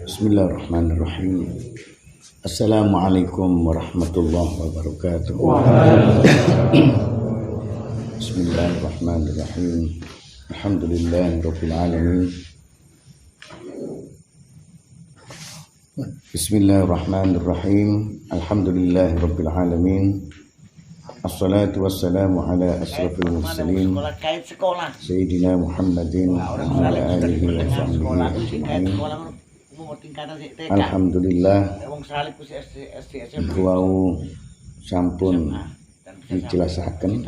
Bismillahirrahmanirrahim. Assalamualaikum warahmatullahi wabarakatuh. Bismillahirrahmanirrahim. Alhamdulillahirabbil alamin. Bismillahirrahmanirrahim. Alhamdulillahirabbil alamin. Assalatu wassalamu ala asrafil mursalin Sayyidina Muhammadin wa ala alihi wa sahbihi ajma'in. Alhamdulillah wau sampun dijelasaken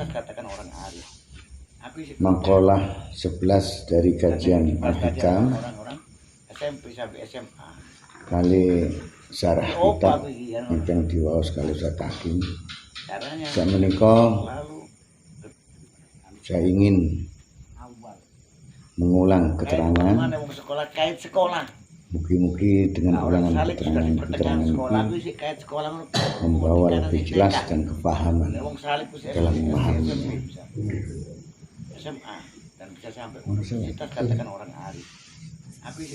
maqalah 11 dari kajian Al-Hikam kali syarah kitab ingkang diwaos kali sakaking. Sakmenika saya ingin mengulang keterangan. Mugi-mugi dengan ulangan keterangan ini membawa lebih jelas dan kepahaman dalam memahami.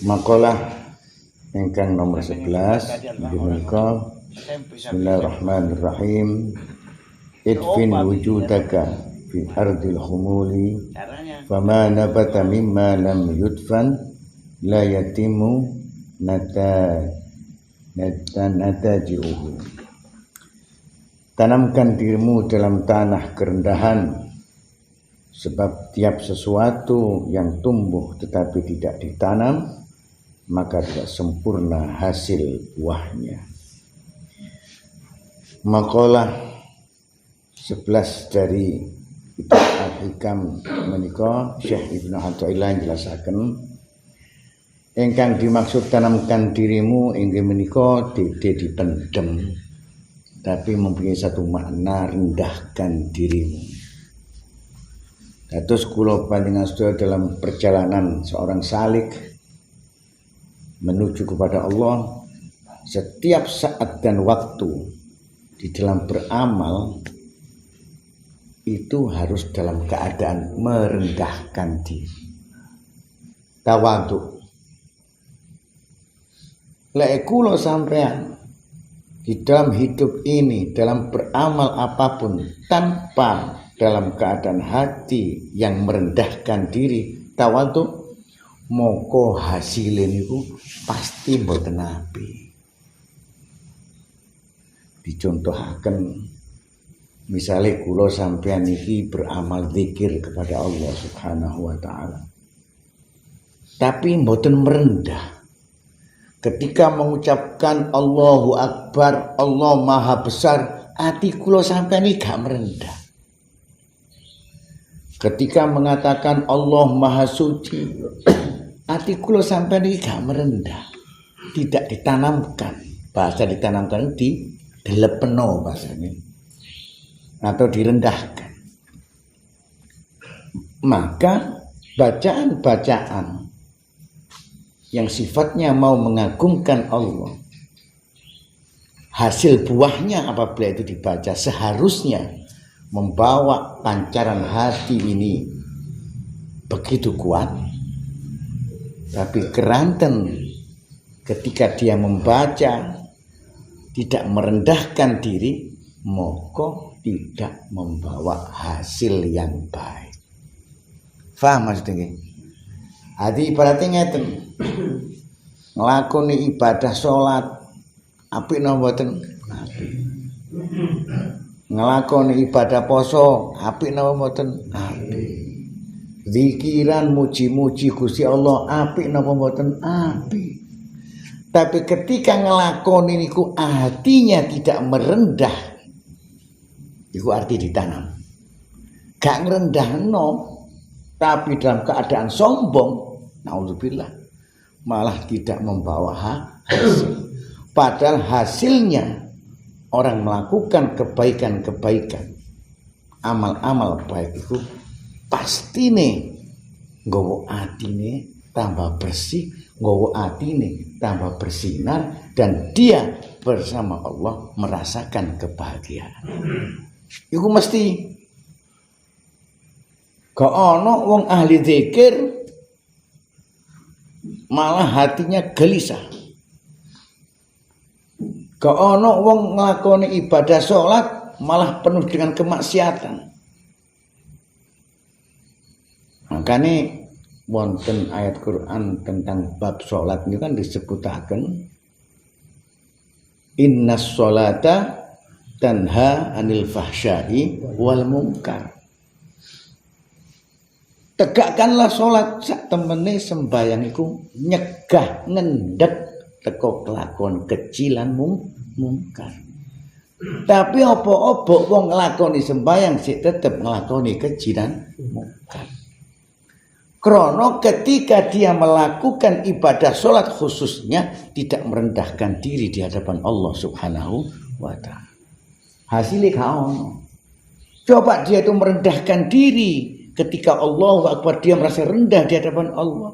Maqalah ingkang nomor 11 menika Bismillahirrahmanirrahim. Idfin wujudaka fi ardil khumuli fama nabata mimma lam yudfan la yatimu nataji'uhu. Tanamkan dirimu dalam tanah kerendahan, sebab tiap sesuatu yang tumbuh tetapi tidak ditanam maka tidak sempurna hasil buahnya. Maqalah 11 dari kitab Al-Hikam menika Syekh Ibnu Athaillah jelasaken ingkang dimaksud tanamkan dirimu inggih menika dede dipendem, tapi mempunyai satu makna rendahkan dirimu. Dados kula panjenengan sedaya dalam perjalanan seorang salik menuju kepada Allah, setiap saat dan waktu di dalam beramal itu harus dalam keadaan merendahkan diri, tawadhu. Lek kula sampean di dalam hidup ini, dalam beramal apapun tanpa dalam keadaan hati yang merendahkan diri, tawadhu, moko hasilin niku pasti mboten apik. Dicontohaken misalnya kula sampean iki beramal zikir kepada Allah Subhanahu wa taala, tapi mboten merendah. Ketika mengucapkan Allahu Akbar, Allah Maha Besar, hati kula sampean iki gak merendah. Ketika mengatakan Allah Maha Suci, hati kula sampean iki gak merendah. Tidak ditanamkan. Bahasa ditanamkan di delepeno bahasanya, atau direndahkan. Maka bacaan-bacaan yang sifatnya mau mengagungkan Allah, hasil buahnya apabila itu dibaca seharusnya membawa pancaran hati ini begitu kuat. Tapi keranten ketika dia membaca tidak merendahkan diri, moko tidak membawa hasil yang baik. Faham maksudnya? Adi ibaratnya ngeten, nglakoni ibadah salat apik napa mboten? Apik. Nglakoni ibadah poso apik napa mboten? Apik. Zikiran muji-muji Gusti Allah apik napa mboten? Apik. Tapi ketika nglakoni niku hatinya tidak merendah, iku arti ditanam. Gak ngrendahno, tapi dalam keadaan sombong, naudzubillah, malah tidak membawa hasil. Padahal hasilnya orang melakukan kebaikan-kebaikan, amal-amal baik itu pastine nggawa atine tambah bersih, nggawa atine tambah bersinar, dan dia bersama Allah merasakan kebahagiaan. Iku mesti. Gak ono wong ahli zikir malah hatinya gelisah. Gak ono wong nglakoni ibadah sholat malah penuh dengan kemaksiatan. Makanya wonten ayat Quran tentang bab sholat ini kan disebutaken innas sholata tanha anil fahsyai wal munkar. Tegakkanlah sholat sak temene sembayang iku nyegah ngendhek teko kelakon kecilan mungkar. Tapi apa-apa wong nglakoni sembayang sik tetep nglakoni kecilan mungkar. Krono ketika dia melakukan ibadah sholat khususnya tidak merendahkan diri di hadapan Allah Subhanahu wa ta'ala. Hasilnya kaon. Coba dia itu merendahkan diri ketika Allahu Akbar, dia merasa rendah di hadapan Allah,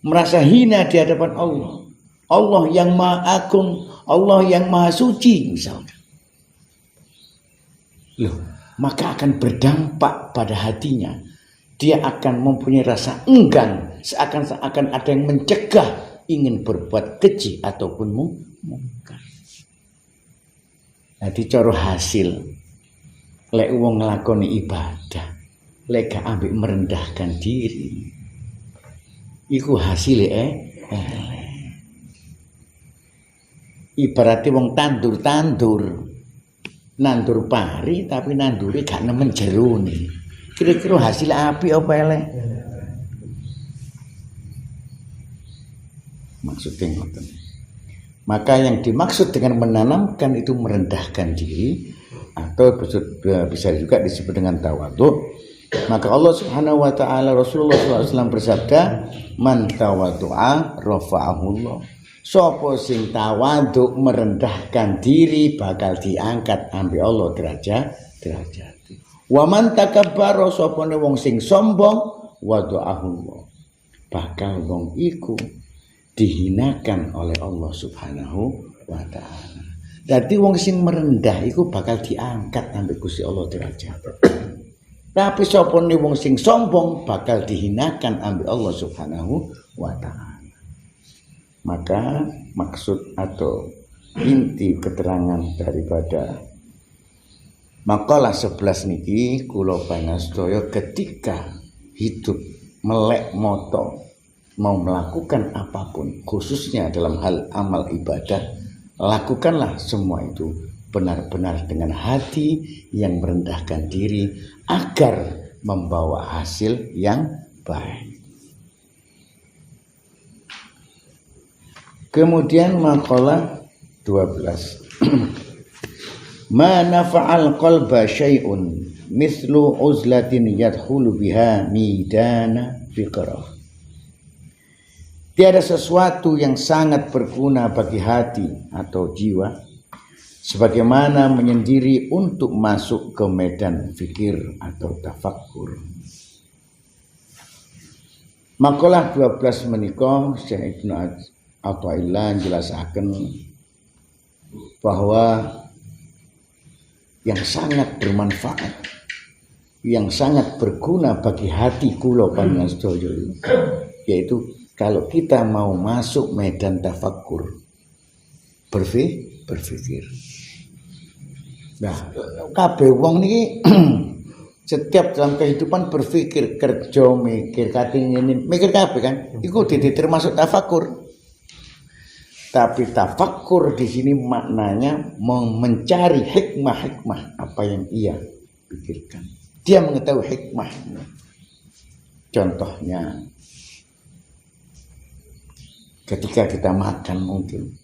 merasa hina di hadapan Allah. Allah yang maha agung, Allah yang maha suci misalnya. Loh, maka akan berdampak pada hatinya. Dia akan mempunyai rasa enggan, seakan-akan ada yang mencegah ingin berbuat keji ataupun mungkar. Nah, dicara hasil lek wong nglakoni ibadah lek gak ambek merendahkan diri iku hasilnya ibaratnya wong tandur nandur pari tapi nandure gak nemen jerone, kira-kira hasil api apa elek? Maksudnya ngoten. Maka yang dimaksud dengan menanamkan itu merendahkan diri, atau bisa juga disebut dengan tawadhu. Maka Allah Subhanahu wa ta'ala, Rasulullah SAW bersabda, man tawadhu'a rafa'ahullah. Sapa sing tawadhu merendahkan diri bakal diangkat ambil Allah derajat. Wa man takabbara, sapa wong sing sombong wada'ahullah, bakal wong iku dihinakan oleh Allah Subhanahu wa ta'ala. Dadi wong sing merendah iku bakal diangkat ambil Gusti Allah derajat. Tapi sopone wong sing sombong bakal dihinakan ambil Allah Subhanahu wa ta'ala. Maka maksud atau inti keterangan daripada makalah 11 niki kula panastaya ketika hidup melek moto mau melakukan apapun khususnya dalam hal amal ibadah, lakukanlah semua itu benar-benar dengan hati yang merendahkan diri agar membawa hasil yang baik. Kemudian makalah 12. Ma nafa'al qalba syai'un mithlu uzlatin yadkhulu biha midana fiqrah. Tiada sesuatu yang sangat berguna bagi hati atau jiwa sebagaimana menyendiri untuk masuk ke medan fikir atau tafakkur. Makalah 12 menika Syekh Ibnu Athaillah jelasaken bahwa yang sangat bermanfaat, yang sangat berguna bagi hati kula panjenengan sedaya, yaitu kalau kita mau masuk medan tafakkur, berpikir. Nah, kabeh wong niki setiap dalam kehidupan berpikir, kerja, mikir, kating ini, mikir kabeh kan. Iku termasuk tafakur. Tapi tafakur di sini maknanya mencari hikmah-hikmah apa yang ia pikirkan. Dia mengetahui hikmahnya. Contohnya, ketika kita makan mungkin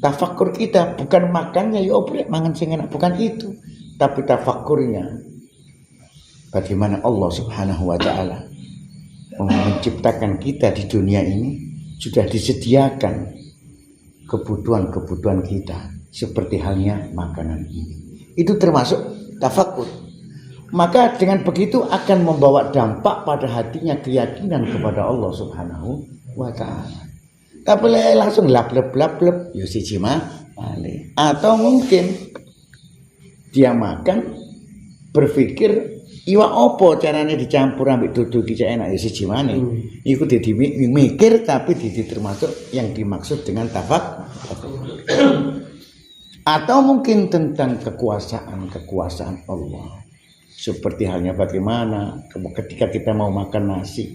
tafakur kita bukan makannya ya obrek mangan sing enak, bukan itu, tapi tafakurnya bagaimana Allah Subhanahu wa ta'ala menciptakan kita di dunia ini sudah disediakan kebutuhan-kebutuhan kita seperti halnya makanan ini. Itu termasuk tafakur. Maka dengan begitu akan membawa dampak pada hatinya keyakinan kepada Allah Subhanahu wa ta'ala. Tapi langsung lap-lep ya siji male. Atau mungkin dia makan berpikir iwak opo caranya dicampur ambek dudu iki enak ya siji mane. Iku dadi mikir tapi termasuk yang dimaksud dengan tafakur. Atau mungkin tentang kekuasaan Allah. Seperti halnya bagaimana ketika kita mau makan nasi,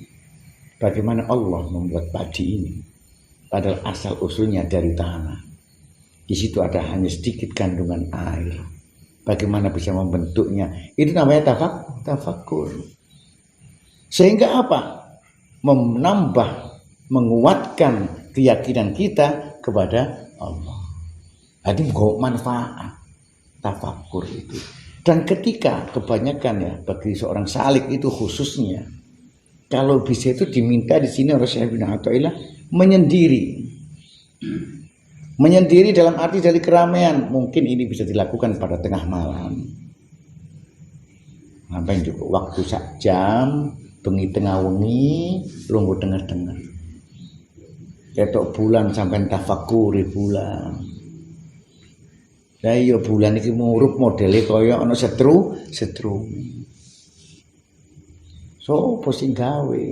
bagaimana Allah membuat padi ini, padahal asal usulnya dari tanah. Di situ ada hanya sedikit kandungan air. Bagaimana bisa membentuknya? Itu namanya tafakur. Sehingga apa? Menguatkan keyakinan kita kepada Allah. Jadi manfaat tafakur itu. Dan ketika kebanyakan ya bagi seorang salik itu khususnya, kalau bisa itu diminta di sini oleh Syekh bin Athaillah menyendiri. Menyendiri dalam arti dari keramaian. Mungkin ini bisa dilakukan pada tengah malam. Ngapain juga waktu sak jam, bengi tengah wengi, lungguh dengar-dengar. Ketok bulan sampai tafakuri bulan. Lah iya bulan iki murup modele kaya ana setru. So posing gawe.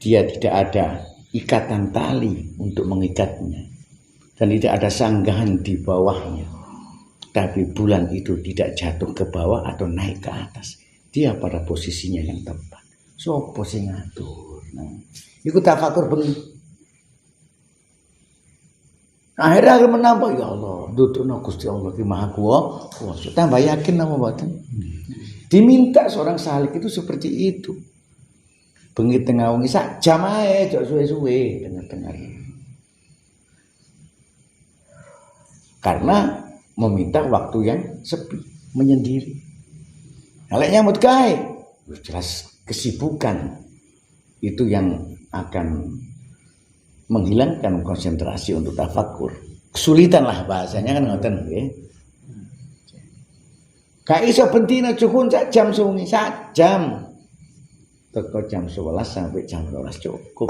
Dia tidak ada ikatan tali untuk mengikatnya. Dan tidak ada sanggahan di bawahnya. Tapi bulan itu tidak jatuh ke bawah atau naik ke atas. Dia pada posisinya yang tepat. So posing ngatur. Nah, iku tafakur bengi. Akhirnya akan menambah, ya Allah, dudukna Gusti Allah ki Maha Kuwasa. Tambah yakin nama mboten. Diminta seorang salik itu seperti itu. Bengi tengah wengi sak jam ae, jok suwe-suwe dengar-dengar. Karena meminta waktu yang sepi, menyendiri. Nek nyambut gawe, jelas kesibukan itu yang akan menghilangkan konsentrasi untuk tafakur. Kesulitan lah bahasanya kan ngoten nggih. Gak iso bentina cukun sak jam sungi, sak jam. Teko jam 11 sampai jam 12 cukup.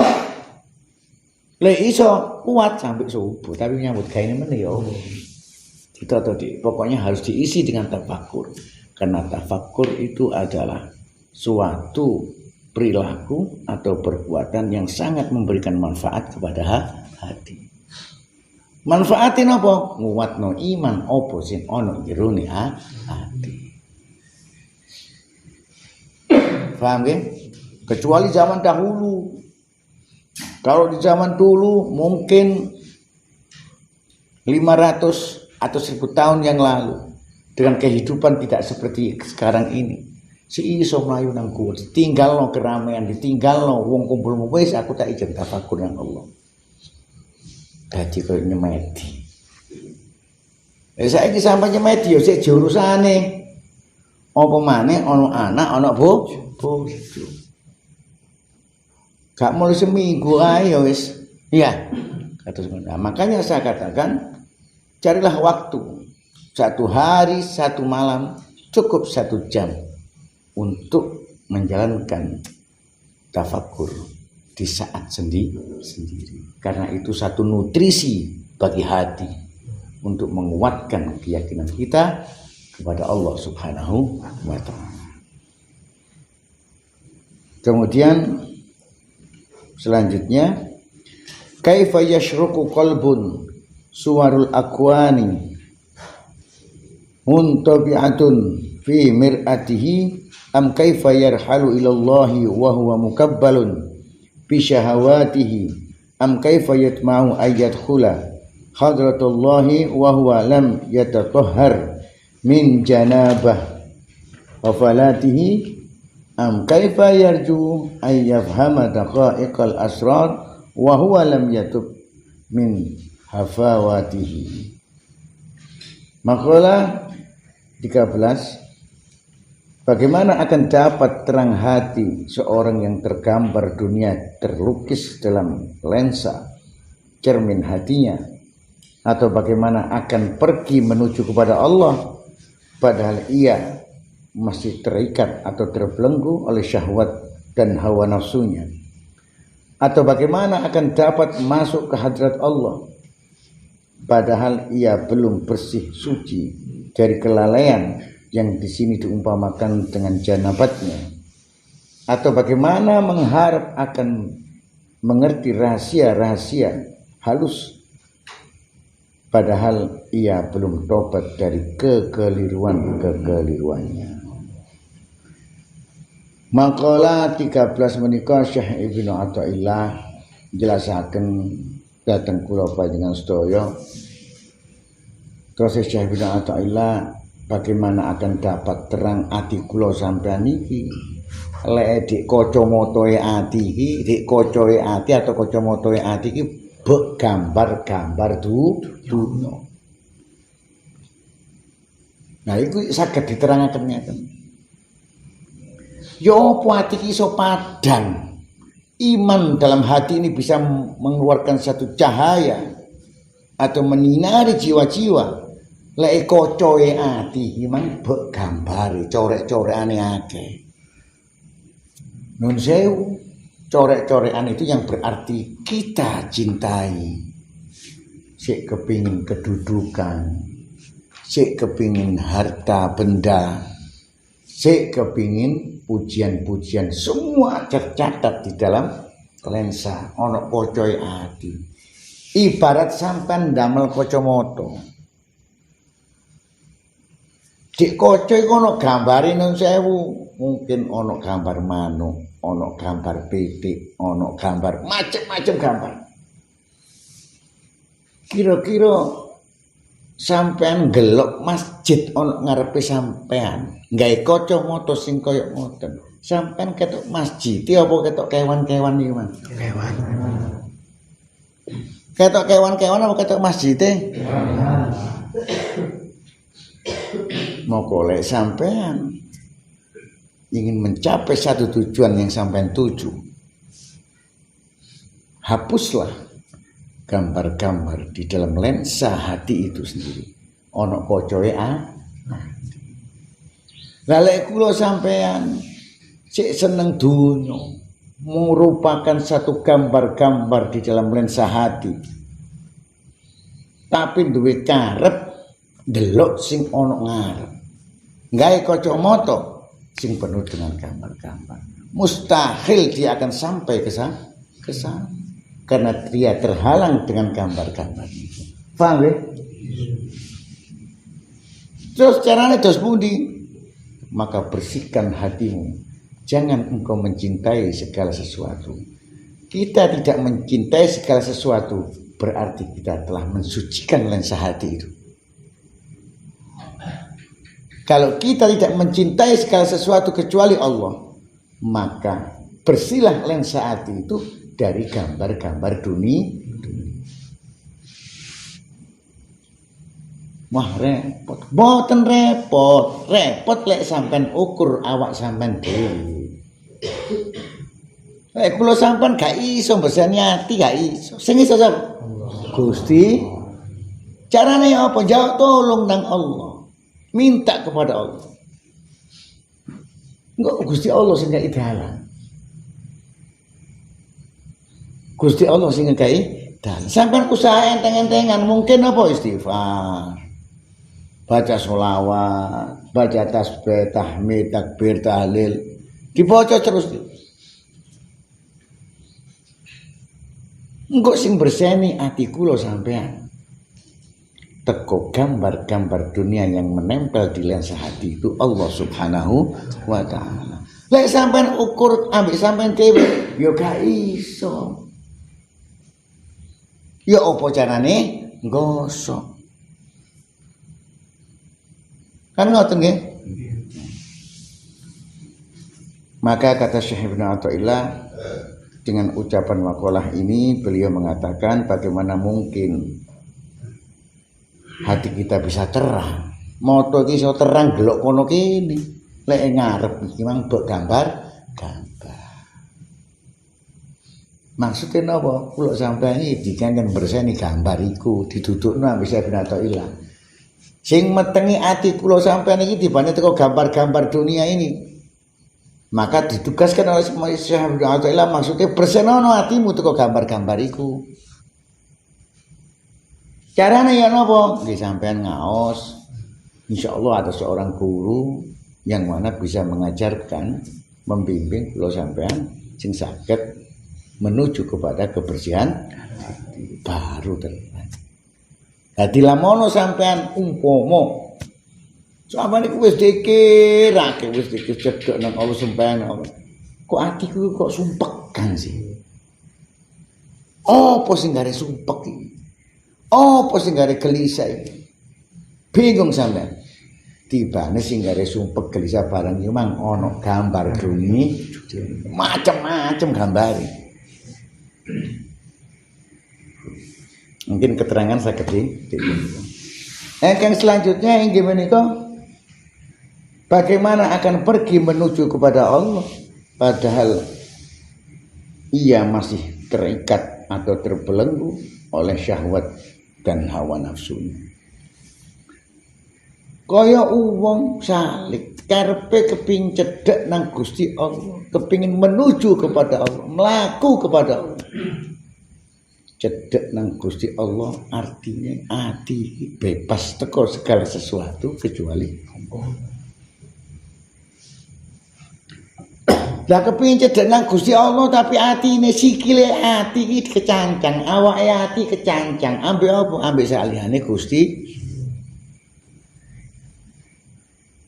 Lek iso kuat sampai subuh, tapi nyambut gawe meneh ya. Pokoknya harus diisi dengan tafakur. Karena tafakur itu adalah suatu perilaku atau perbuatan yang sangat memberikan manfaat kepada hati. Manfaatin apa? Nguatno iman apa sing ana jerone hati. Paham nggih? Kecuali zaman dahulu. Kalau di zaman dulu mungkin 500 atau 1000 tahun yang lalu dengan kehidupan tidak seperti sekarang ini. Si iso mlayu nang kuwat, ditinggalno keramaian, ditinggalno wong kumpul wis aku tak ijen tafakur nang Allah. Dadi koyo nyemedi. Saiki sampe nyemedi yo sik jurusane. Apa maneh ana anak, ana bojo. Gak mulai seminggu ae ya wis. Iya. Kados ngono. Makanya saya katakan carilah waktu. 1 hari, 1 malam, cukup 1 jam. Untuk menjalankan tafakur di saat sendiri. Karena itu satu nutrisi bagi hati untuk menguatkan keyakinan kita kepada Allah Subhanahu wa ta'ala. Kemudian selanjutnya, kaifa yashruqu qalbun suwarul akwani muntabi'atun fi mir'atihi am kaifa yarhalu ilallahi wa huwa mukabbalun bi syahawatihi am kaifa yatma'u ayyadkhula hadratullahi wa huwa lam yatatahhar min janabah wa falatihi am kaifa yarju ay yafhama daqa'iqal asrar wa huwa lam yatub min hafawatihi. Makalah 13. Bagaimana akan dapat terang hati seorang yang tergambar dunia terlukis dalam lensa cermin hatinya, atau bagaimana akan pergi menuju kepada Allah padahal ia masih terikat atau terbelenggu oleh syahwat dan hawa nafsunya? Atau bagaimana akan dapat masuk ke hadrat Allah padahal ia belum bersih suci dari kelalaian yang di sini diumpamakan dengan janabatnya? Atau bagaimana mengharap akan mengerti rahasia-rahasia halus padahal ia belum tobat dari kekeliruannya. Maqala 13 menika Syekh Ibnu Athaillah jelasaken dhateng kula panjenengan sedaya. Terus Syekh Ibnu Athaillah bagaimana akan dapat terang ati kula sampean niki lek dik kacamatae ati iki, dik kacae ati atau kacamatae ati iki gambar-gambar dunya. Nah iku saged diterangaken ngeten. Ya apa hati iso padang? Iman dalam hati ini bisa mengeluarkan satu cahaya atau menyinari jiwa-jiwa. Lek kacae ati iman mbok gambare corek-corekane akeh. Nun sewu, corek-corekan itu yang berarti kita cintai. Sik kepingin kedudukan, sik kepingin harta benda, sik kepingin pujian-pujian, semua tercatat di dalam lensa ono kacae ati. Ibarat sampean ndamel kacamata. Dik kaca iku ono gambare nun sewu, mungkin ono gambar manuk, ono gambar pitik, ono gambar macam-macam gambar. Kira-kira sampean gelok masjid ono ngarepe sampean, nggawe kacamata sing kaya ngoten. Sampean ketok masjid apa ketok kewan-kewan iki, Mas? Kewan. Ketok kewan-kewan apa ketok masjid? Moko lek sampean ingin mencapai satu tujuan yang sampean tuju, hapuslah gambar-gambar di dalam lensa hati itu sendiri. Ono kacae Lah lek kula sampean sik seneng dunya, merupakan satu gambar-gambar di dalam lensa hati. Tapi duwe karep delok sing ono ngarep. Nggawe kacamata sing penuh dengan gambar-gambar. Mustahil dia akan sampai ke sana. Karena dia terhalang dengan gambar-gambar itu. Paham ya? Terus caranya dos pundi? Maka bersihkan hatimu. Jangan engkau mencintai segala sesuatu. Kita tidak mencintai segala sesuatu berarti kita telah mensucikan lensa hati itu. Kalau kita tidak mencintai segala sesuatu kecuali Allah, maka bersihlah lensa hati itu dari gambar-gambar dunia. Wah repot, boten repot lek sampean ukur awak sampean dhewe. Lek kula sampean gak iso mbesani ati, gak iso. Sing iso sapa? Gusti. Carane apa? Jawab tolong nang Allah. Minta kepada Allah. Enggak Gusti Allah sing gak dalan. Gusti Allah sing nggawe dalan. Sampeyan usaha enteng-entengan mungkin apa istighfar. Baca sholawat, baca tasbih, tahmid, takbir, tahlil, dibaca terus. Engko sing berseni ati kula sampean. Teko gambar-gambar dunia yang menempel di lensa hati itu Allah Subhanahu wa taala. Lek sampean ukur ambek sampean dhewe, ya gak iso. Ya apa carane? Gosok. Kan ngoten nggih? Maka kata Syekh Ibnu Athaillah dengan ucapan makalah ini beliau mengatakan bagaimana mungkin hati kita bisa terang. Moto iki iso terang delok kono kene. Lek ngarep iki mang mbok gambar. Maksudnya napa? Kula sampeyan iki dikangen berseni gambar iku didudukno ambek Syekh Ibnu Athaillah. Sing metengi ati kula sampean iki dibanding teko gambar-gambar dunia ini. Maka ditugaskan oleh Syekh Abdul Athaillah maksudnya bersenono atimu teko gambar-gambar iku. Carane ya napa? Nggih sampean ngaos. Insyaallah ada seorang guru yang mana bisa mengajarkan, membimbing kula sampean sing saged menuju kepada kebersihan baru terjadi. Dadi lamono sampean umpama sampean iku wis dikirake wis dicedhek nang Allah sembahyang kok atiku kok sumpekan sih. Apa sing gare sumpek iki? Apa sing gare gelisah iki? Bingung sampean. Tibane sing gare sumpek gelisah barang iki mang ana gambar bumi macam-macam gambare. Mungkin keterangan saya di yang selanjutnya inggih menika bagaimana akan pergi menuju kepada Allah padahal ia masih terikat atau terbelenggu oleh syahwat dan hawa nafsunya. Kaya wong salik karepe kepingin cedhek nang Gusti Allah, kepingin menuju kepada Allah, mlaku kepada Allah. Cedhek nang Gusti Allah artinya ati bebas teko segala sesuatu kecuali Allah. Lah kepengin cedhek nang Gusti Allah tapi atine sikile ati iki kecancang, awake ati kecancang, ambek apa? Ambek saliyane Gusti.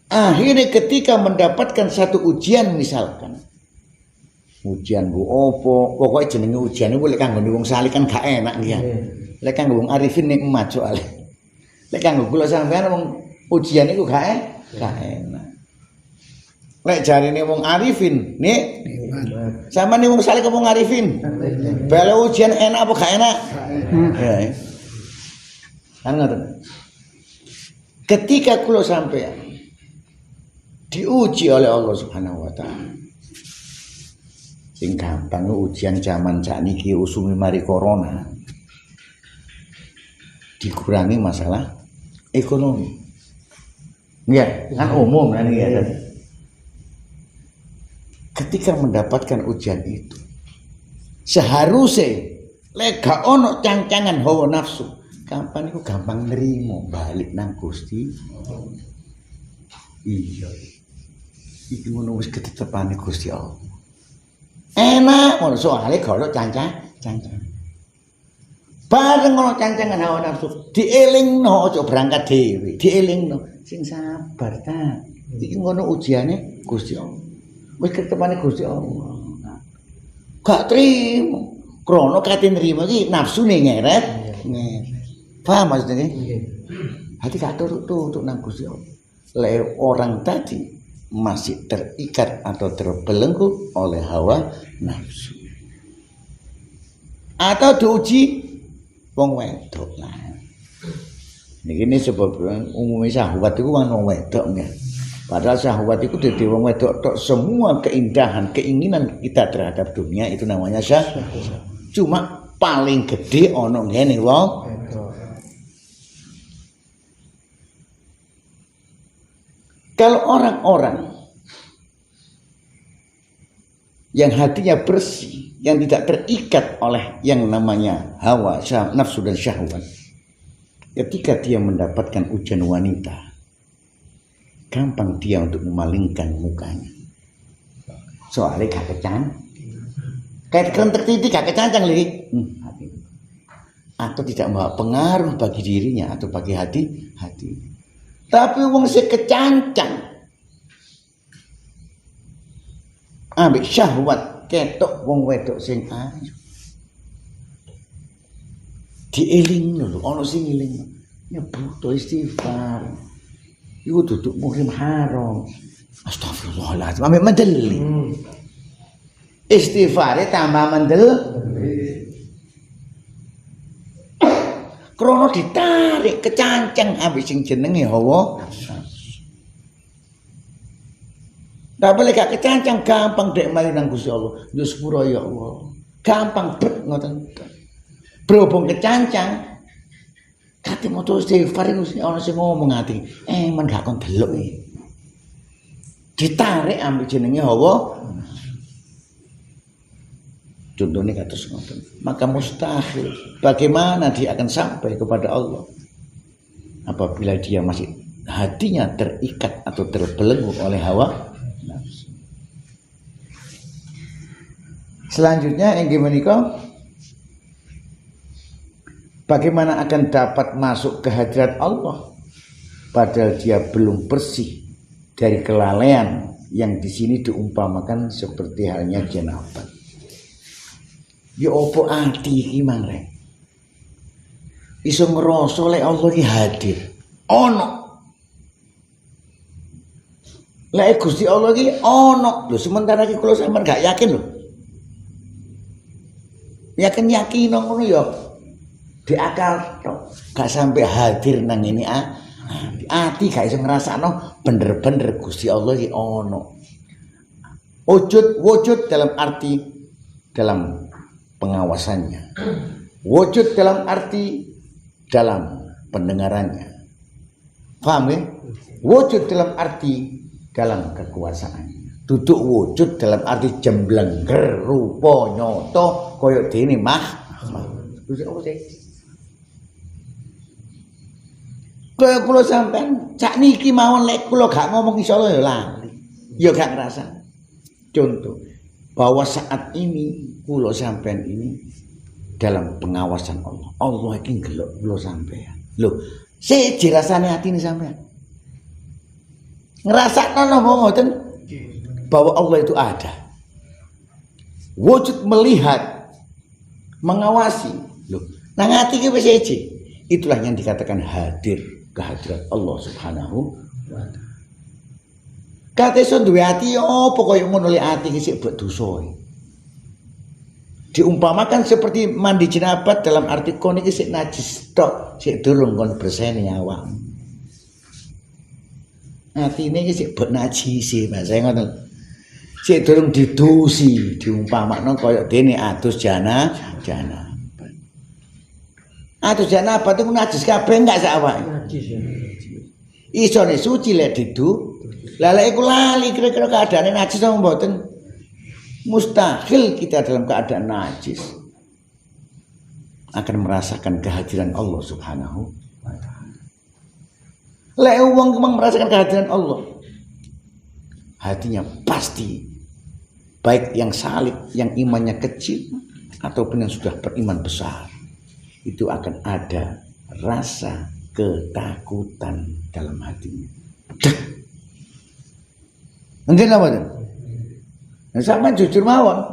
Akhirnya ketika mendapatkan satu ujian misalkan ujian bu opo pokoknya jenenge ujian itu lek kanggo wong salik kan gak enak dia. Lek kanggo wong arifin nikmat soalnya. Lek kanggo kula sampean wong ujian iku gak enak. Lek jarine wong arifin nek sampean wong salik wong arifin. Bale ujian enak apa gak enak? Ya. Kan ngoten. Ketika kula sampean diuji oleh Allah Subhanahu wa taala. Sing gampang ujian zaman sakniki usumi mari corona. Dikurangi masalah ekonomi. Ya, kan umum kan ya. Ketika mendapatkan ujian itu seharusnya lek gak ono cancangan hawa nafsu, kapan iku gampang nerimo balik nang Gusti. Iya. Iki ngono wis ketetepane Gusti Allah. Enak ngono soalé gak cancang. Bareng ngono cancangan hawa nafsu, dielingno aja berangkat dhewe, dielingno sing sabar ta. Iki ngono ujiane Gusti Allah. Wis ketepane Gusti Allah. Gak trimo. Krono kate nrimo iki nafsune ngeret. Paham maksudnya? Nggih. Hati gak turut nang Gusti Allah. Lek orang tadi masih terikat atau terbelenggu oleh hawa nafsu atau diuji wong wedok lah. Niki sebab umumnya syahwat itu kan wong wedok nggih. Padahal syahwat itu dadi wong wedok tok, semua keindahan, keinginan kita terhadap dunia itu namanya syahwat. Cuma paling gede ana ngene wong wedok. Kalau orang-orang yang hatinya bersih, yang tidak terikat oleh yang namanya hawa, nafsu dan syahwat, ketika dia mendapatkan ujian wanita, gampang dia untuk memalingkan mukanya. Soalnya gak kecancang. Kayak kerentek titik gak kecancang lagi. Atau tidak membawa pengaruh bagi dirinya atau bagi hati. Tapi wong sing kecancang ambek syahwat ketok wong wedok sing ayu dielingno lho, ana sing ngelingno nyebut istighfar iku duduk muhrim haram. Astagfirullahaladzim ambek mendeli istighfare tambah mendel krono ditarik kecancang habis sing jenenge hawa. Tapi lek gak kecancang gampang dek mari nang Gusti Allah. Yo sepuro ya Allah. Gampang bet ngoten. Berhubung kecancang Kate maca istighfar iku ana sing ngomong ati, men gak kon delok iki. Ditarik ambek jenenge hawa. Contohnya kados ngoten. Maka mustahil bagaimana dia akan sampai kepada Allah apabila dia masih hatinya terikat atau terbelenggu oleh hawa nafsu. Selanjutnya yang gimana? Bagaimana akan dapat masuk ke hadirat Allah padahal dia belum bersih dari kelalaian yang di sini diumpamakan seperti halnya janabah. Ya opo ati iki mangrek. Iso ngrasa lek Allah iki hadir. Ono. Lek Gusti Allah iki ono. Lho sementara iki kula sampean gak yakin lho. Yakin ngono ya. Di akal gak sampai hadir nang ini ati gak iso ngrasakno bener-bener Gusti Allah iki ono. Wujud dalam arti dalam pengawasannya. Wujud dalam arti dalam pendengarannya. Paham ya? Wujud dalam arti dalam kekuasaannya. Duduk wujud dalam arti jemblengger rupa nyata kaya dene kaya kula sampean sakniki mawon lek kula gak ngomong insyaallah ya lali. Ya gak ngrasa. Contoh bahwa saat ini kula sampean ini dalam pengawasan Allah. Allah iki ngelok kula sampean. Lho, siji rasane atine sampean. Ngrasakno napa mboten bahwa Allah itu ada. Wujud melihat, mengawasi. Lho, nang ati iki wis siji. Itulah yang dikatakan hadir. Kehadirat Allah Subhanahu wa taala. Kate iso duwe ati apa kaya ngono lek ati iki sik dosa. Diumpamakan seperti mandi jenabat dalam arti kon iki sik najis tok, sik durung kon berseni awak. Atine iki sik bek najis Mas, ngono. Sik durung didusi, diumpamakno kaya dene adus jana. Atus janabah itu najis kabeh enggak sak awake. Najis. Isone suci lek didu. Lah lek iku lali kira-kira keadaane najis apa mboten? Mustahil kita dalam keadaan najis akan merasakan kehadiran Allah Subhanahu wa taala. Lek wong merasakan kehadiran Allah, hatinya pasti baik yang salib, yang imannya kecil ataupun yang sudah beriman besar. Itu akan ada rasa ketakutan dalam hatinya. Mungkin apa tuh? Nah, sampai jujur mawon.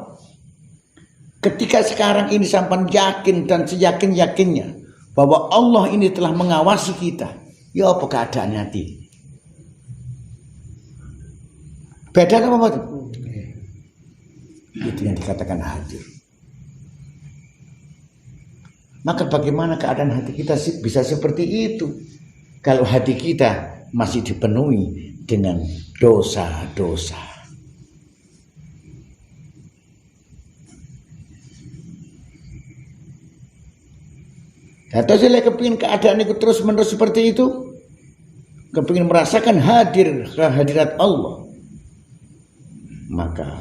Ketika sekarang ini sampai yakin dan seyakin-yakinnya bahwa Allah ini telah mengawasi kita, ya apa keadaan hati? Beda apa tuh? Itu yang dikatakan hadir. Maka bagaimana keadaan hati kita bisa seperti itu? Kalau hati kita masih dipenuhi dengan dosa-dosa. Atau saya kepingin keadaan itu terus-menerus seperti itu, kepingin merasakan kehadirat Allah, maka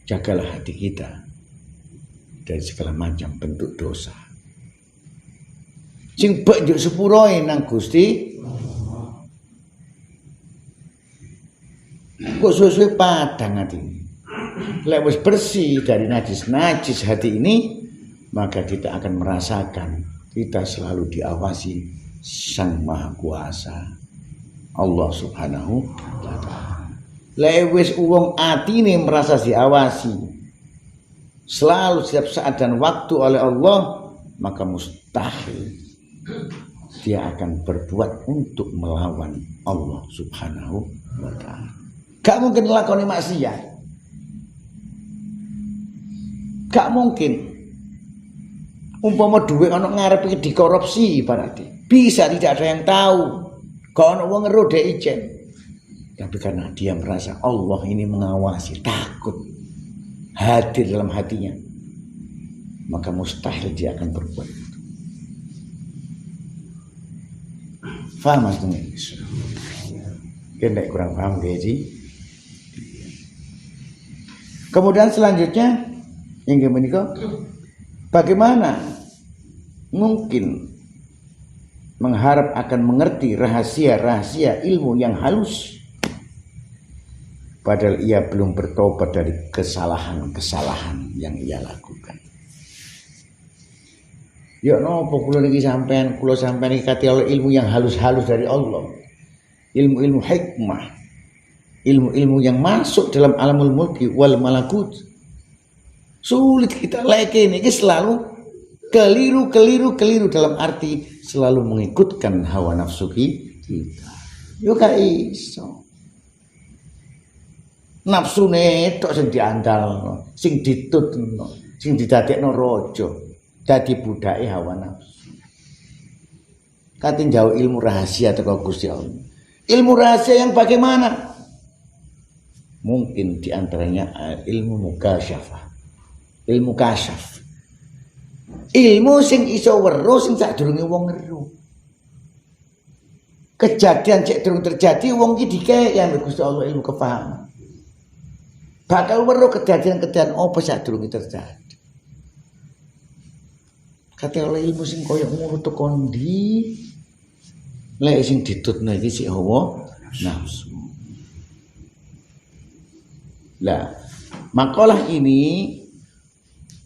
jagalah hati kita dari segala macam bentuk dosa. Sing bak njuk sepuroi nang Gusti. Kok suwe-suwe padang hati ini. Lek wis bersih dari najis-najis hati ini, maka kita akan merasakan kita selalu diawasi Sang Maha Kuasa Allah Subhanahu wa taala. Lek wis wong atine merasa diawasi selalu setiap saat dan waktu oleh Allah, maka mustahil dia akan berbuat untuk melawan Allah Subhanahu wa taala. Gak mungkin nglakoni maksiat. Gak mungkin. Umpama duit ana ngarep iki dikorupsi berarti bisa tidak ada yang tahu. Gak ana wong ngeru dhek ijen. Tapi karena dia merasa Allah ini mengawasi, takut hadir dalam hatinya. maka mustahil dia akan berbuat itu. Faham mas ini? Kena kurang paham jadi. Kemudian selanjutnya yang menikah, bagaimana mungkin mengharap akan mengerti rahasia-rahasia ilmu yang halus, padahal ia belum bertobat dari kesalahan-kesalahan yang ia lakukan. Ya nopo kula niki sampean iki kate oleh ilmu yang halus-halus dari Allah. Ilmu-ilmu hikmah. Ilmu-ilmu yang masuk dalam alamul mulki wal malakut. Sulit kita leke niki selalu keliru dalam arti selalu mengikutkan hawa nafsu kita. Yo gak iso. Nafsune tok sing diandalno, sing ditutno, sing didadekno raja. Dadi budake hawa nafsu. Katin jauh ilmu rahasia teko Gusti Allah. Ilmu rahasia yang bagaimana? Mungkin diantaranya ilmu mukasyafah, ilmu kasyaf. Ilmu sing iso weruh sing sadurunge wong ngeru. Kejadian cek durung terjadi wong iki dikek ya Gusti Allah ilmu kefahaman. Bakal weruh kejadian-kejadian apa sadurunge terjadi. Kate oleh ilmu sing koyo ngono tekan ndi lek sing ditutno iki sik hawa nafsu. Lah, makalah ini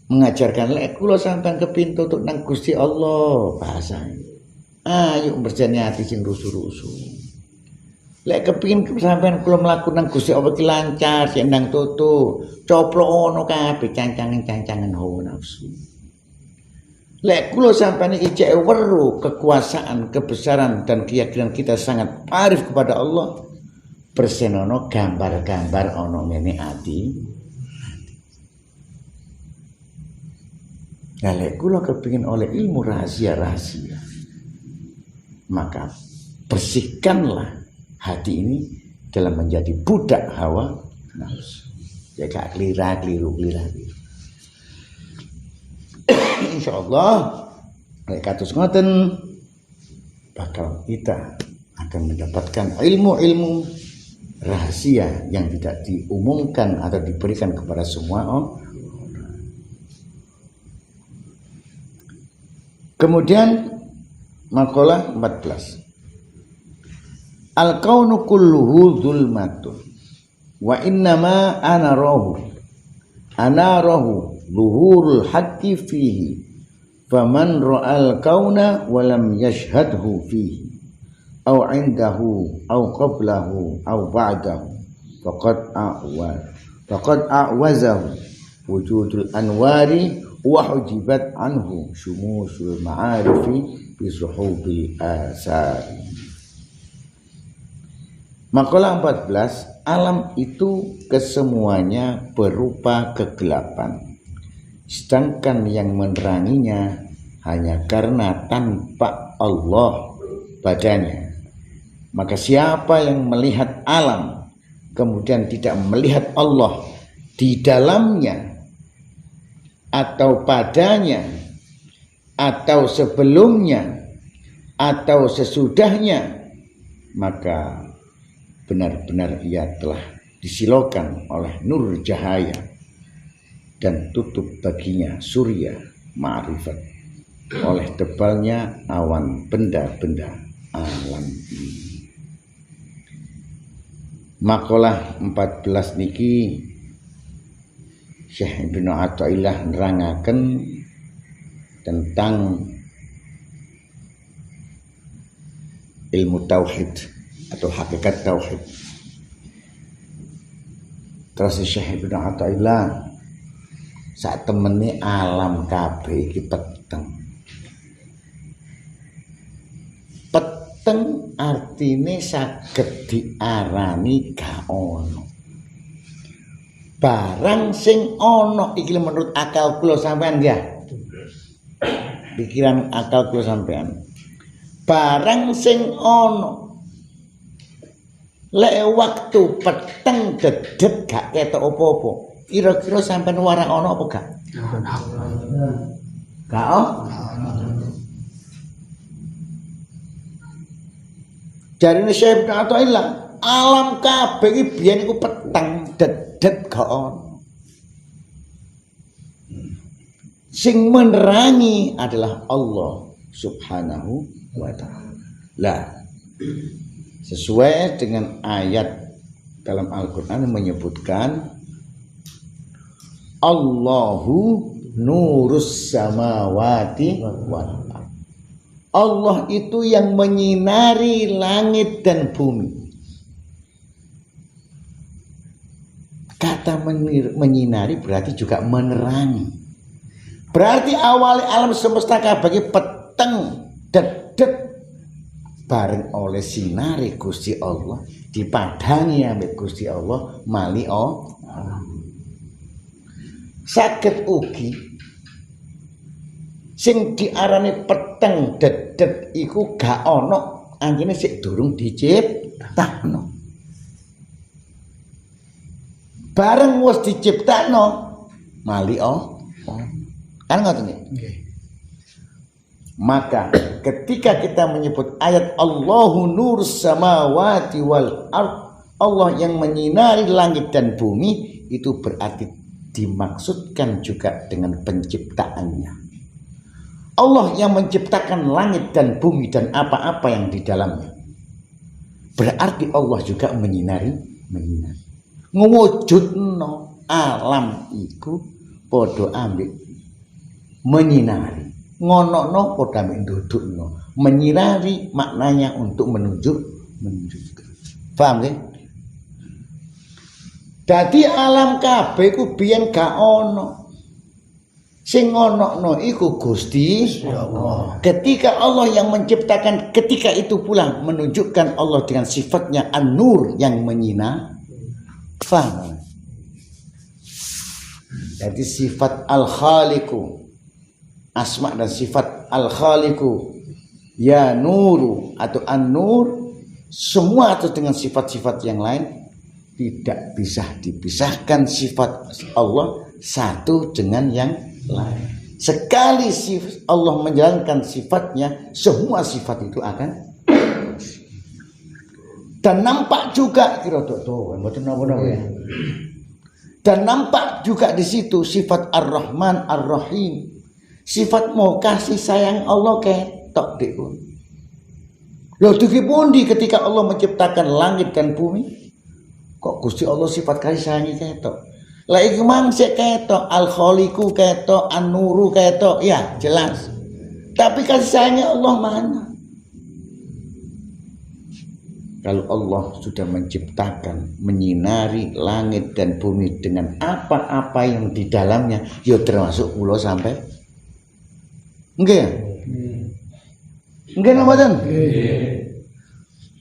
mengajarkan lek kula sampean kepintu untuk nang Gusti Allah bahasane. Ayo berjani hati sing rusuh-rusuh. Lek kepingin sampean kula mlaku nang Gusti Allah ki lancar sik nang tutu, coplok ono kabeh cancangan-cancangan hawa nafsu. Lek kula sampeyan iki cek weruh kekuasaan, kebesaran dan keyakinan kita sangat arif kepada Allah, bersenono gambar-gambar ana ngene ati. Nah, lek kula kepingin oleh ilmu rahasia-rahasia, maka bersihkanlah hati ini dalam menjadi budak hawa nafsu. Ya gak keliru. Insyaallah kados ngoten bakal kita akan mendapatkan ilmu-ilmu rahasia yang tidak diumumkan atau diberikan kepada semua orang. Kemudian makalah 14. Al-kaunu kulluhu zulmatun wa innama ana rahu zuhurul haqqi fihi faman ra'al kauna wa lam yashhadhu fihi aw indahu aw qablahu aw ba'dahu faqad a'wazahu wujudul anwari wa hujibat anhu syumusul ma'arifi bi suhubil asari. Makalah 14, alam itu kesemuanya berupa kegelapan, sedangkan yang meneranginya hanya karena tanpa Allah padanya. Maka siapa yang melihat alam kemudian tidak melihat Allah di dalamnya atau padanya atau sebelumnya atau sesudahnya, maka benar-benar ia telah disilokan oleh nur cahaya dan tutup baginya surya ma'rifat oleh tebalnya awan benda-benda alam ini. Makalah 14 niki Syekh Ibnu Athaillah nerangaken tentang ilmu tauhid atau hakikat tauhid. Terus Syekh Ibnu Athaillah saat temene alam kabeh iki peteng. Peteng artine saged diarani gak ono. Barang sing ono iki menurut akal kula sampean ya. Pikiran akal kula sampean. Barang sing ono lek waktu peteng dedet gak ketok apa-apa, Kira-kira sampean warak ana apa gak? Gak oh? Jarine Syekh Ibnu Athaillah, alam kabeh iki biyen iku peteng dedet gak ono. Sing menerangi adalah Allah Subhanahu wa ta'ala. Lah, sesuai dengan ayat dalam Al-Qur'an menyebutkan Allahu nurus samawati wal ardh. Allah itu yang menyinari langit dan bumi. Kata menyinari berarti juga menerangi. Berarti awal alam semesta kabeh peteng dedet bareng oleh sinari Gusti Allah, dipadangi ambek Gusti Allah mali saged ugi sing diarani peteng dedet iku gak ana anjene sik durung diciptakno. Bareng wis diciptakno mali kan ngoten nggih. Maka ketika kita menyebut ayat Allahu nurus samawati wal ardh, Allah yang menyinari langit dan bumi, itu berarti dimaksudkan juga dengan penciptaannya. Allah yang menciptakan langit dan bumi dan apa-apa yang di dalamnya. Berarti Allah juga menyinari. Ngewujudno alam iku padha ambek menyinari. Ngonokno padha ambek ndudukno. Menyinari maknanya untuk menunjukkan. Paham nggih? Dadi alam kabeh ku biyen gak ono. Sing ngonokno iku Gusti Allah. Ketika Allah yang menciptakan, ketika itu pula menunjukkan Allah dengan sifatnya An-Nur yang menyinari. Faham? Jadi sifat Al-Khaliqu, asma dan sifat Al-Khaliqu, ya Nuru atau An-Nur, semua atau dengan sifat-sifat yang lain tidak bisa dipisahkan sifat Allah satu dengan yang lain. Sekali Allah menjalankan sifatnya, semua sifat itu akan. Dan nampak juga dan nampak juga di situ sifat Ar-Rahman Ar-Rahim, sifat mau kasih sayang Allah ketok dipun. Lho pundi ketika Allah menciptakan langit dan bumi, kok Gusti Allah sifat kasih sayang ketok. Lah iki mang sik ketok Al-Khaliqu ketok An-Nuru ketok, ya jelas. Tapi kasih sayangnya Allah mana? Kalau Allah sudah menciptakan, menyinari langit dan bumi dengan apa-apa yang di dalamnya, ya termasuk kula sampai. Nggih. Nggih napa mboten? Nggih.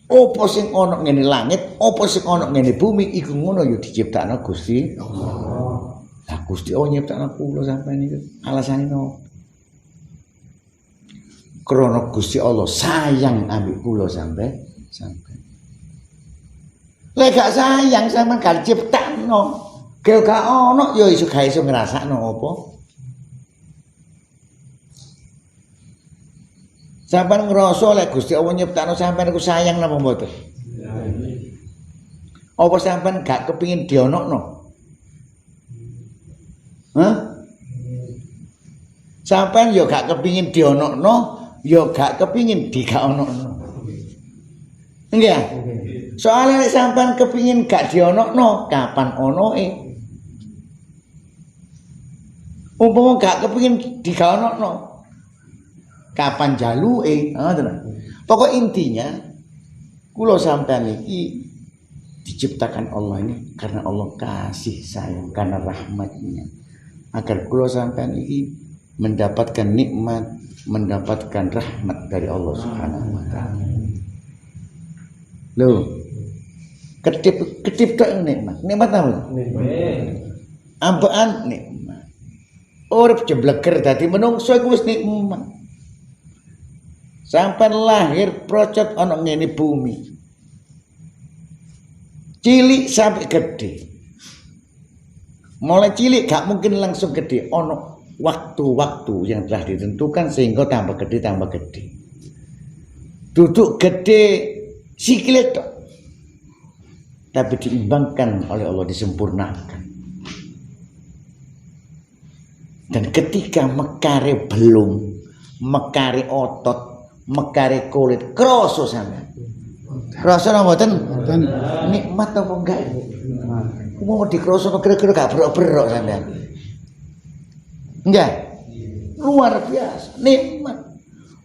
Apa sing ana ngene langit, apa sing ana ngene bumi iku ngono ya diciptakno Gusti Allah. Lah Gusti Allah nyiptakno kula sampeyan niku alasane nopo? Krana Gusti Allah sayang ambek kula sampai. Lek gak sayang sampean gak ciptakno. Gak ono ya iso gak iso ngrasakno apa. Sampean ngrasa lek Gusti Allah nyiptakno sampean iku sayang napa mboten? Apa sampean gak kepengin dionokno? Hah? Sampean ya gak kepengin dionokno, ya gak kepengin digaonokno. Nggih. Soalnya sampean kepingin gak dionokno, kapan onoe? Umpama gak kepingin digaonokno, kapan jaluke? Pokok intinya, kula sampean iki diciptakan Allah ini karena Allah kasih sayang, karena rahmatnya. Agar kula sampean iki mendapatkan nikmat, mendapatkan rahmat dari Allah Subhanahu wa taala. Loh, kedip tok nikmat. Nikmat apa? Ambekan nikmat. Urip jebleger dadi menungso iku wis nikmat. Sampai lahir procot ana ngene bumi. Cilik sampai gede. Mulai cilik gak mungkin langsung gede, ono waktu-waktu yang telah ditentukan sehingga tambah gede. Duduk gede sikile tok. Tapi diimbangkan oleh Allah, disempurnakan. Dan ketika mekare belum, mekare otot, mekare kulit, kroso sampean. Kroso napa mboten? Nikmat apa enggak? Mau dikroso kira-kira gak berok-berok sampean. Enggak. Luar biasa, nikmat.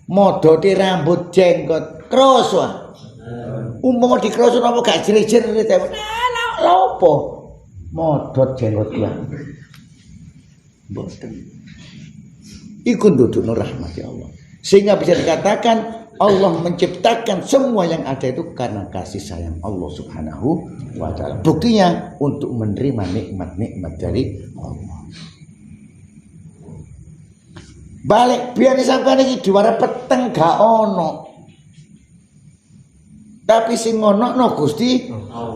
Modote rambut jenggot kroso. Umpama dikroso napa gak jerit-jerit lha opo? Modot jenggot kuwi. Mboten. Iku ndudukno rahmat ya Allah. Sehingga bisa dikatakan Allah menciptakan semua yang ada itu karena kasih sayang Allah Subhanahu wa ta'ala. Buktinya untuk menerima nikmat-nikmat dari Allah. Balik biar sampeyan iki diwara peteng gak ono. Tapi sing ono Gusti,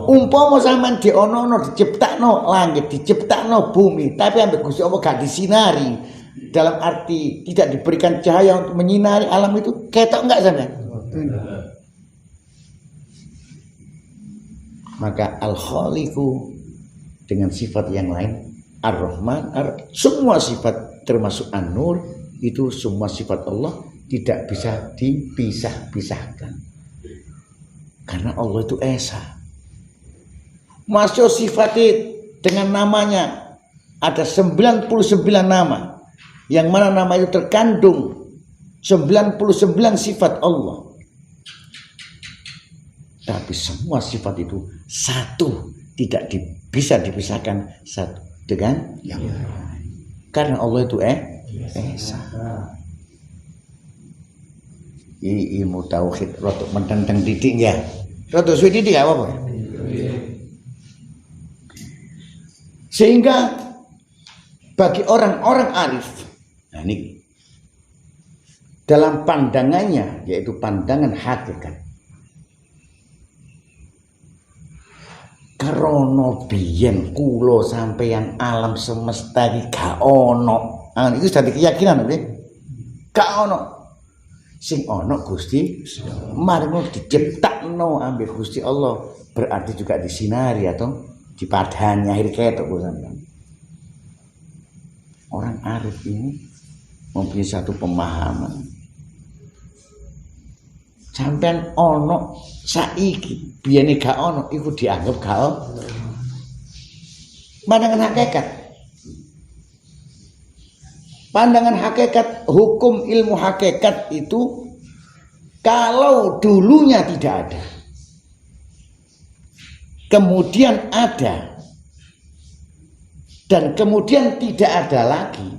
umpama sampean diono diciptakno langit, diciptakno bumi, tapi ambek Gusti Allah gak disinari. Dalam arti tidak diberikan cahaya untuk menyinari alam itu, ketok enggak sampean? Maka Al-Khaliqu dengan sifat yang lain, Ar-Rahman, semua sifat termasuk An-Nur itu semua sifat Allah tidak bisa dipisah-pisahkan. Karena Allah itu Esa. Masuk sifatnya dengan namanya ada 99 nama. Yang mana nama itu terkandung 99 sifat Allah. Tapi semua sifat itu satu, tidak bisa dipisahkan satu dengan yang lain. Karena Allah itu Esa. Ilmu tauhid rotok mententeng didik ya. Rotok suwi didik apa? Sehingga bagi orang-orang arif, nah ini dalam pandangannya yaitu pandangan hakikat. Karono biyen kula sampeyan alam semesta iki gak ono. Itu dadi keyakinan nggih. Gak ono. Sing ono Gusti, mari diciptakno ambek Gusti Allah, berarti juga disinari atau dipadani akhir ketok sampeyan. Orang arif ini mempunyai satu pemahaman. Sampeyan ono saiki, biyene gak ono, iku dianggap gak ono. Pandangan hakikat. Pandangan hakikat, hukum ilmu hakikat itu kalau dulunya tidak ada, kemudian ada, dan kemudian tidak ada lagi,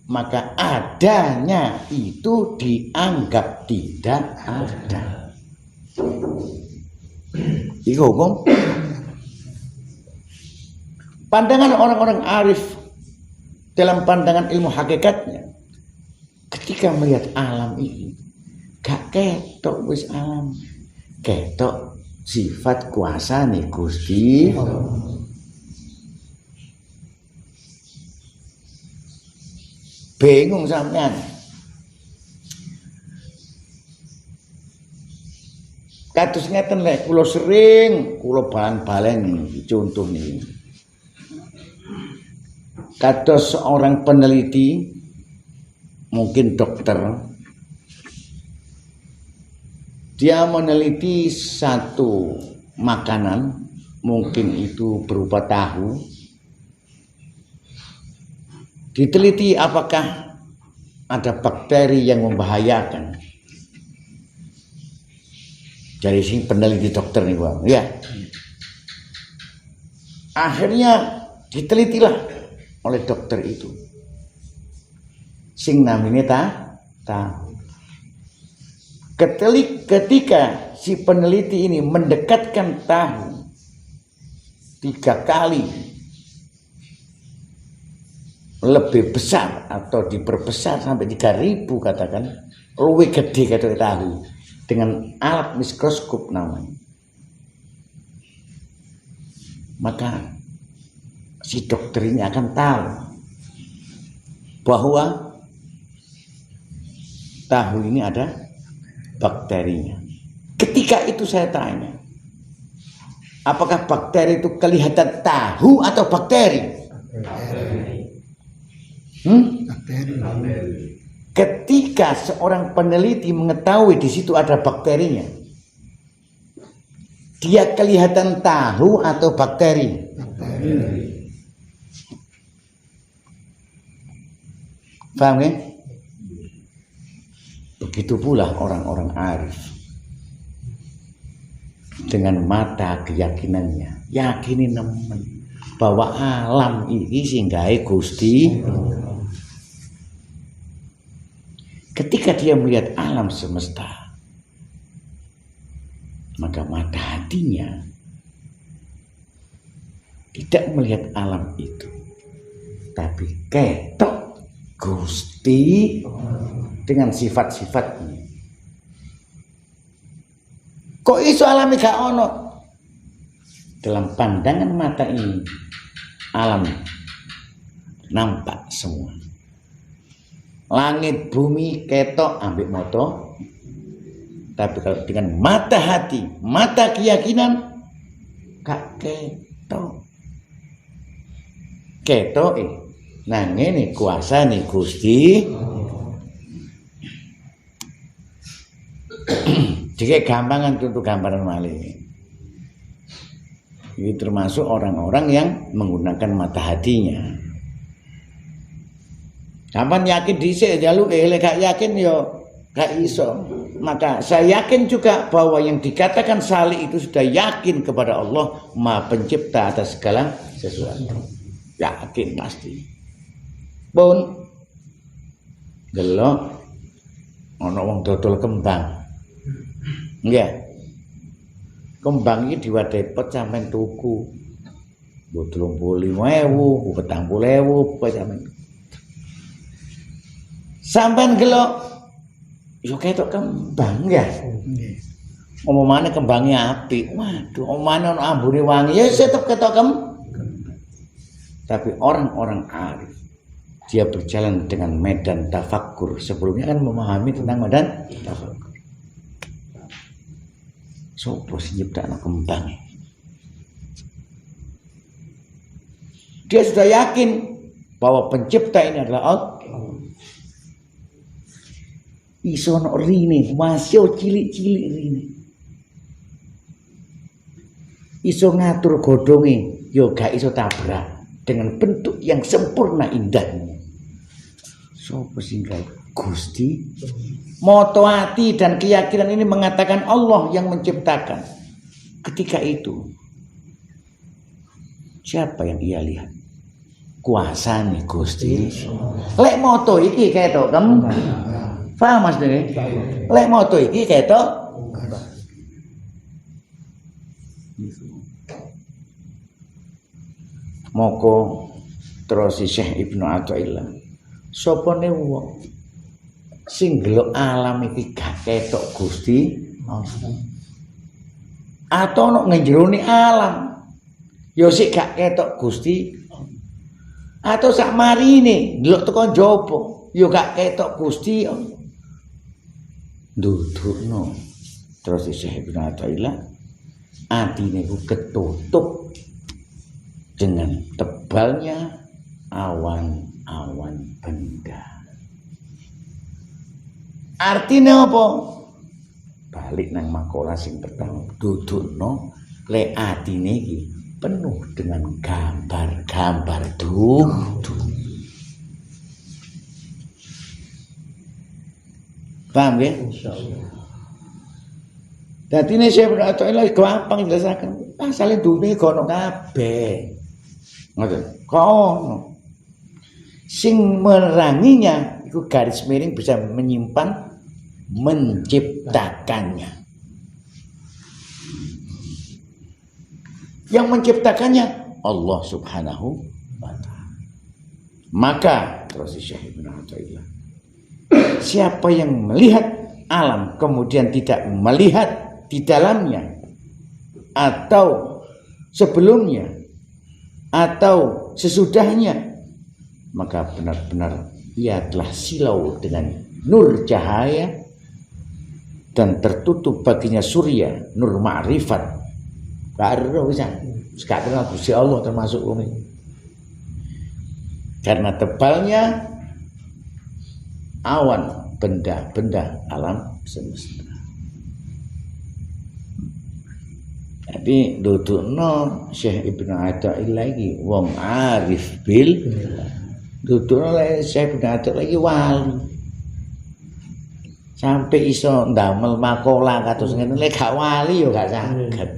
maka adanya itu dianggap tidak ada. Itu hukum. Pandangan orang-orang arif dalam pandangan ilmu hakikatnya, ketika melihat alam ini, gak ketok wis alam, ketok sifat kuasa nih Gusti. Bingung sampean. Kados ngeten lek kula sering kula balen-balen contoh nih. Kados seorang peneliti, mungkin dokter, dia meneliti satu makanan, mungkin itu berupa tahu. Diteliti apakah ada bakteri yang membahayakan. Dari sini peneliti dokter nih Bang, ya. Akhirnya ditelitilah oleh dokter itu. Sing namanya tahu. Ketika si peneliti ini mendekatkan tahu 3 kali lebih besar atau diperbesar sampai 3000 katakan, lebih gede kata tahu dengan alat mikroskop namanya, maka si dokter ini akan tahu bahwa tahu ini ada bakterinya. Ketika itu saya tanya, apakah bakteri itu kelihatan tahu atau bakteri? Bakteri. Ketika seorang peneliti mengetahui di situ ada bakterinya, dia kelihatan tahu atau bakteri? Paham ya? Begitu pula orang-orang arif dengan mata keyakinannya, yakini nemen bahwa alam ini singgahe Gusti. Ketika dia melihat alam semesta, maka mata hatinya tidak melihat alam itu, tapi ketok Gusti dengan sifat-sifatnya. Kok iso alami gak ono? Dalam pandangan mata ini, alam nampak semua. Langit bumi ketok ambek moto. Tapi kalau dengan mata hati, mata keyakinan, gak ketok. Ketok nah ini kuasa nih Gusti. Jika gampangan untuk gambaran malih. Ini termasuk orang-orang yang menggunakan mata hatinya. Kapan yakin dhisik jaluk lek gak yakin yo gak iso. Maka saya yakin juga bahwa yang dikatakan salih itu sudah yakin kepada Allah Maha Pencipta atas segala sesuatu. Yakin pasti. Pun delok ana wong dodol kembang. Nggih. Kembang iki diwadepet sampean tuku. Mbok 35.000, 40.000 pokoke sampean. Sampean gelok yo ketok kembang ya. Nggih. Omongane kembangnya apik. Waduh, omane ana ambune wangi. Ya tetep ketok kembang. Tapi orang-orang arif dia berjalan dengan medan tafakkur. Sebelumnya kan memahami tentang medan tafakkur. Sopo sing nyiptakno kembang? Dia sudah yakin bahwa pencipta ini adalah Allah. Iso ono rine, masih cilik-cilik rine. Iso ngatur godhonge, yo gak iso tabrak dengan bentuk yang sempurna indahnya. Sopo sing Gusti? Moto hati dan keyakinan ini mengatakan Allah yang menciptakan. Ketika itu siapa yang ia lihat? Kuasane Gusti. Lek moto iki ketok kembang. Paham Mas Dene? Lek moto iki ketok moko terus Syekh Ibnu Athaillah. Sopone wong sing ndelok alam iki gak ketok Gusti atau ono ngenjerone alam ya sik gak ketok Gusti atau sak marine ndelok teko njaba ya gak ketok Gusti ndudukno terus Syekh Ibnu Athaillah atine ku ketutup dengan tebalnya awan-awan benda. Artinya apa? Balik nang makalah sing pertama, dudukno lek atine iki penuh dengan gambar-gambar dudu. Paham ya? Insyaallah. Dadi nek saya berarti gampang jelasaken. Asale dunia kono kabeh. Ngoten. Kono. Sing meranginya itu garis miring bisa menyimpan menciptakannya. Yang menciptakannya Allah Subhanahu wa taala. Maka terus Syekh Ibnu Athaillah, siapa yang melihat alam kemudian tidak melihat di dalamnya atau sebelumnya atau sesudahnya, maka benar-benar ia telah silau dengan nur cahaya dan tertutup baginya surya nur ma'rifat. Baru bisa gak kenal Gusti Allah termasuk ini. Karena tebalnya awan benda-benda alam semesta. Tapi dudukno Syekh Ibnu Athaillah lagi wong arif bil, dudukno Syekh Ibnu Athaillah lagi wali. Sampai iso ndamel makola kados ngene lek gak wali yo gak saged.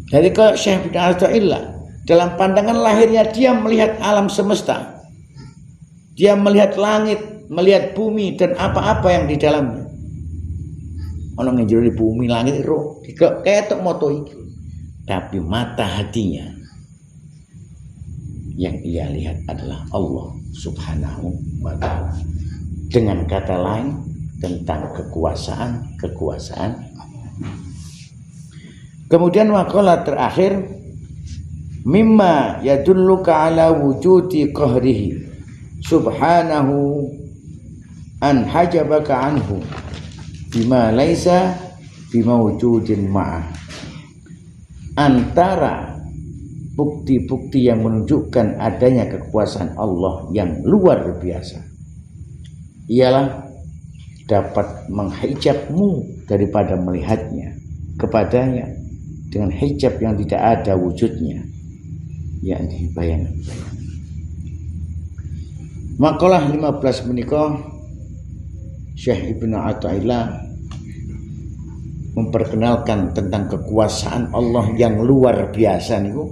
Jadi kalau Syekh Ibnu Athaillah dalam pandangan lahirnya dia melihat alam semesta. Dia melihat langit, melihat bumi dan apa-apa yang di dalamnya. Ono ning jero bumi langit ro ketok moto iki. Tapi mata hatinya yang ia lihat adalah Allah Subhanahu wa ta'ala. Dengan kata lain tentang kekuasaan. Kemudian waqala terakhir mimma yadulluka ala wujudi qahrihi subhanahu an hajabaka anhu bima laisa bimawujudin ma'ah. Antara bukti-bukti yang menunjukkan adanya kekuasaan Allah yang luar biasa ialah dapat menghijabmu daripada melihatnya kepadanya dengan hijab yang tidak ada wujudnya, yakni bayangan. Makalah 15 menikah Syekh Ibnu Athaillah memperkenalkan tentang kekuasaan Allah yang luar biasa niku.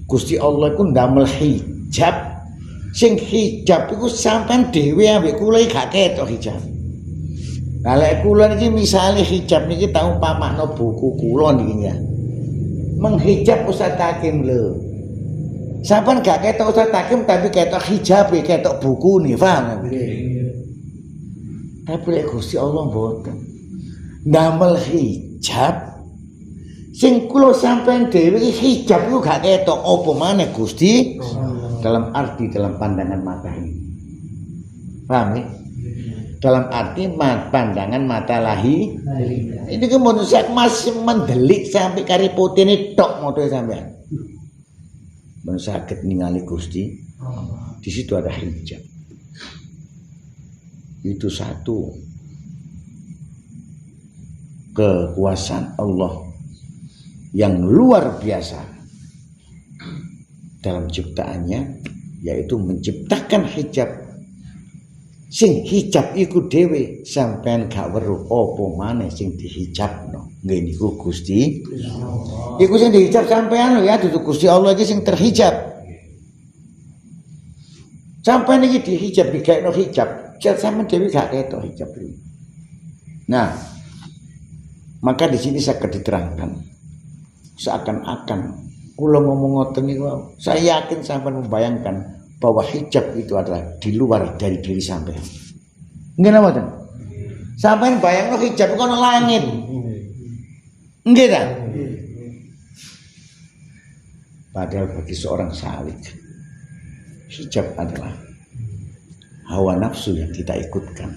Gusti Allah iku ndamel hijab. Sing hijab iku sampean dhewe ambek kula gak ketok hijab. Lah lek kula niki misale hijab niki tak umpamakno buku kula niki ya. Menghijab Ustaz Hakim lho. Sampean gak ketok Ustaz Hakim tapi ketok hijab, ketok buku nih, paham? Tapi lek Gusti Allah mboten. Ndamel hijab sing kula sampean dhewe iki hijab iku gak ketok apa maneh Gusti dalam arti dalam pandangan mata ini. Paham ya? Dalam arti pandangan mata lahi. Ini kan manusia masih mendelik sampai kari putih ini tok motor sampean. Manusia sakit ningali Gusti. Di situ ada hijab. Itu satu kekuasaan Allah yang luar biasa dalam ciptaannya, yaitu menciptakan hijab. Sing hijab iku dhewe sampean gak weruh apa maneh sing dihijabno. Nggih niku Gusti. Iku sing dihijab sampean lho ya, dudu Gusti Allah iki sing terhijab. Sampean iki dihijab digaekno hijab, sampean dhewe gak ketok hijab iki. Nah, maka di sini saya diterangkan seakan-akan kula ngomong ngoten niku, saya yakin sampean membayangkan bahwa hijab itu adalah di luar dari diri sampean. Nggih napa ten? Sampean bayangno hijab iku ana langit. Nggih ta? Padahal bagi seorang salik, hijab adalah hawa nafsu yang kita ikutkan.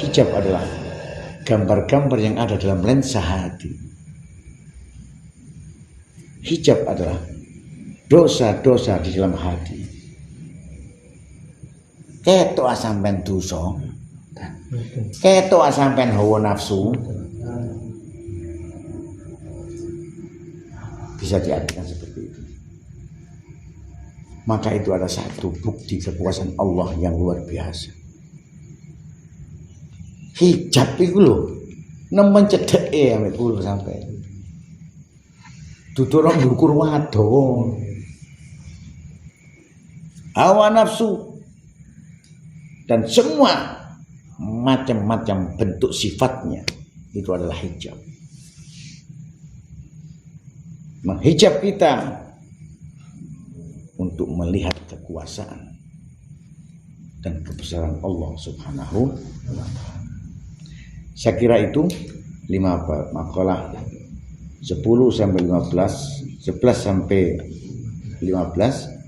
Hijab adalah gambar-gambar yang ada dalam lensa hati. Hijab adalah dosa-dosa di dalam hati. Ketok sampean dosa, ketok sampean hawa nafsu, bisa diartikan seperti itu. Maka itu ada satu bukti kekuasaan Allah yang luar biasa. Hijab itu lho, nemen cedeke ambek kula sampean. Dudu orang ngukur wadon. Hawa nafsu dan semua macam-macam bentuk sifatnya itu adalah hijab. Menghijab kita untuk melihat kekuasaan dan kebesaran Allah Subhanahu wa ta'ala. Saya kira itu 5 makalah 10 sampai 15, 11 sampai 15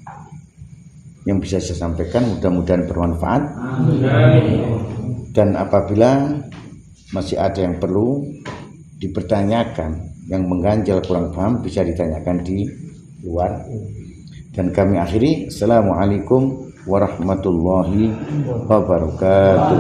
yang bisa saya sampaikan, mudah-mudahan bermanfaat. Dan apabila masih ada yang perlu dipertanyakan, yang mengganjal kurang paham, bisa ditanyakan di luar. Dan kami akhiri, assalamualaikum warahmatullahi wabarakatuh.